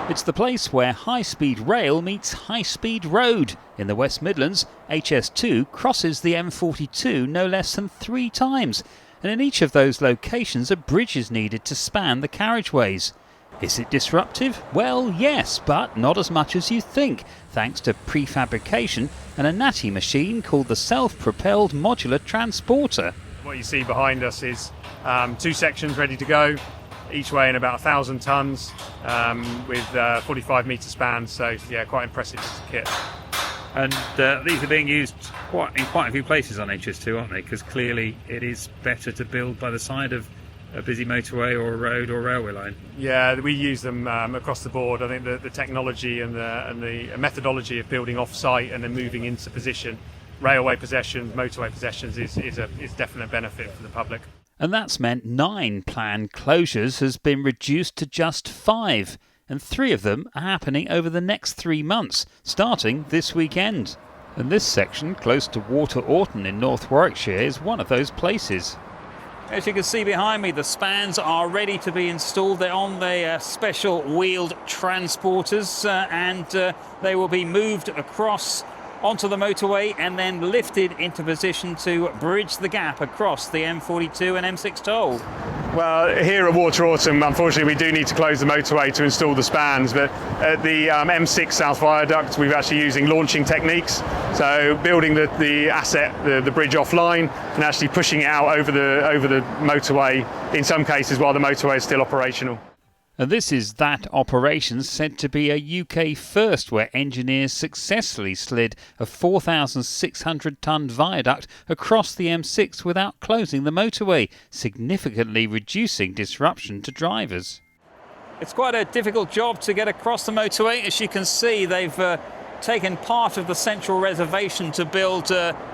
It's the place where high-speed rail meets high-speed road. In the West Midlands, HS2 crosses the M42 no less than 3 times, and in each of those locations a bridge is needed to span the carriageways. Is it disruptive? Well, yes, but not as much as you think, thanks to prefabrication and a natty machine called the self-propelled modular transporter. What you see behind us is 2 sections ready to go, each weighing about 1,000 tonnes with 45 metre spans, so yeah, quite impressive kit. And these are being used in quite a few places on HS2, aren't they? Because clearly it is better to build by the side of a busy motorway or a road or railway line. Yeah, we use them across the board. I think the technology and the methodology of building off-site and then moving into position, railway possessions, motorway possessions, is definite benefit for the public. And that's meant 9 planned closures has been reduced to just 5, and 3 of them are happening over the next 3 months, starting this weekend. And this section, close to Water Orton in North Warwickshire, is one of those places. As you can see behind me, the spans are ready to be installed. They're on the special wheeled transporters and they will be moved across onto the motorway and then lifted into position to bridge the gap across the M42 and M6 toll. Well, here at Water Orton, unfortunately, we do need to close the motorway to install the spans, but at the M6 South Viaduct, we're actually using launching techniques. So building the asset, the bridge offline, and actually pushing it out over the motorway, in some cases while the motorway is still operational. And this is that operation said to be a UK first, where engineers successfully slid a 4,600-tonne viaduct across the M6 without closing the motorway, significantly reducing disruption to drivers. It's quite a difficult job to get across the motorway. As you can see, they've taken part of the central reservation to build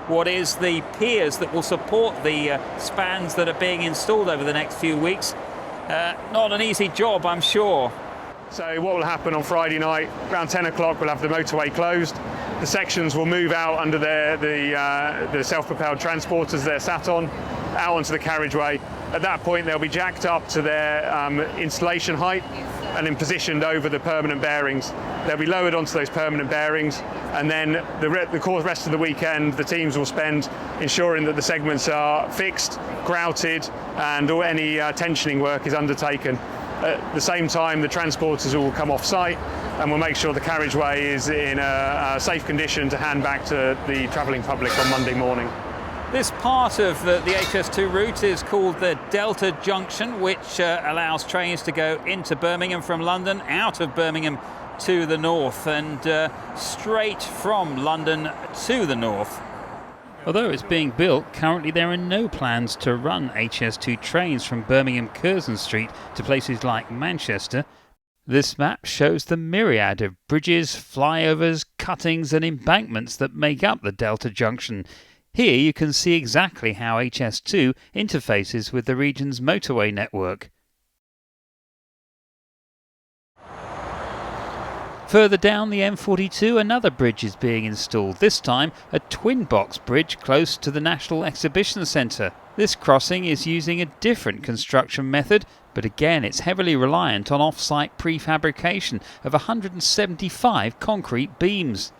what is the piers that will support the spans that are being installed over the next few weeks. Not an easy job, I'm sure. So what will happen on Friday night, around 10 o'clock, we'll have the motorway closed. The sections will move out under the self-propelled transporters they're sat on, out onto the carriageway. At that point, they'll be jacked up to their installation height and then positioned over the permanent bearings. They'll be lowered onto those permanent bearings, and then the rest of the weekend, the teams will spend ensuring that the segments are fixed, grouted, and any tensioning work is undertaken. At the same time, the transporters will come off site and we'll make sure the carriageway is in a safe condition to hand back to the travelling public on Monday morning. This part of the HS2 route is called the Delta Junction, which allows trains to go into Birmingham from London, out of Birmingham to the north, and straight from London to the north. Although it's being built, currently there are no plans to run HS2 trains from Birmingham Curzon Street to places like Manchester. This map shows the myriad of bridges, flyovers, cuttings and embankments that make up the Delta Junction. Here you can see exactly how HS2 interfaces with the region's motorway network. Further down the M42, another bridge is being installed, this time a twin-box bridge close to the National Exhibition Centre. This crossing is using a different construction method, but again it's heavily reliant on off-site prefabrication of 175 concrete beams.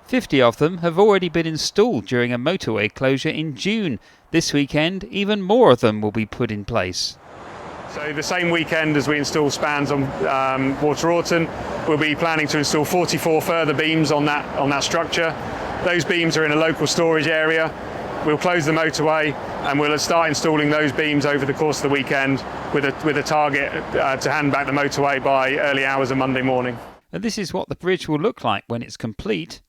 50 of them have already been installed during a motorway closure in June. This weekend, even more of them will be put in place. So the same weekend as we install spans on Water Orton, we'll be planning to install 44 further beams on that structure. Those beams are in a local storage area. We'll close the motorway and we'll start installing those beams over the course of the weekend with a target to hand back the motorway by early hours of Monday morning. And this is what the bridge will look like when it's complete.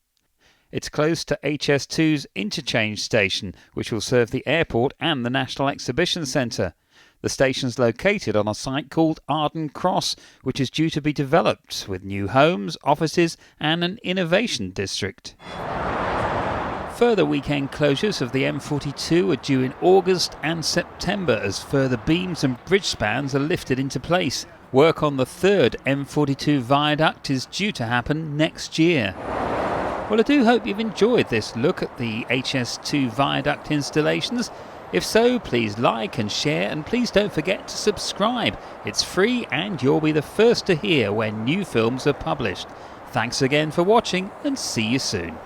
It's close to HS2's interchange station, which will serve the airport and the National Exhibition Centre. The station's located on a site called Arden Cross, which is due to be developed with new homes, offices and an innovation district. Further weekend closures of the M42 are due in August and September as further beams and bridge spans are lifted into place. Work on the third M42 viaduct is due to happen next year. Well, I do hope you've enjoyed this look at the HS2 viaduct installations. If so, please like and share, and please don't forget to subscribe. It's free and you'll be the first to hear when new films are published. Thanks again for watching, and see you soon.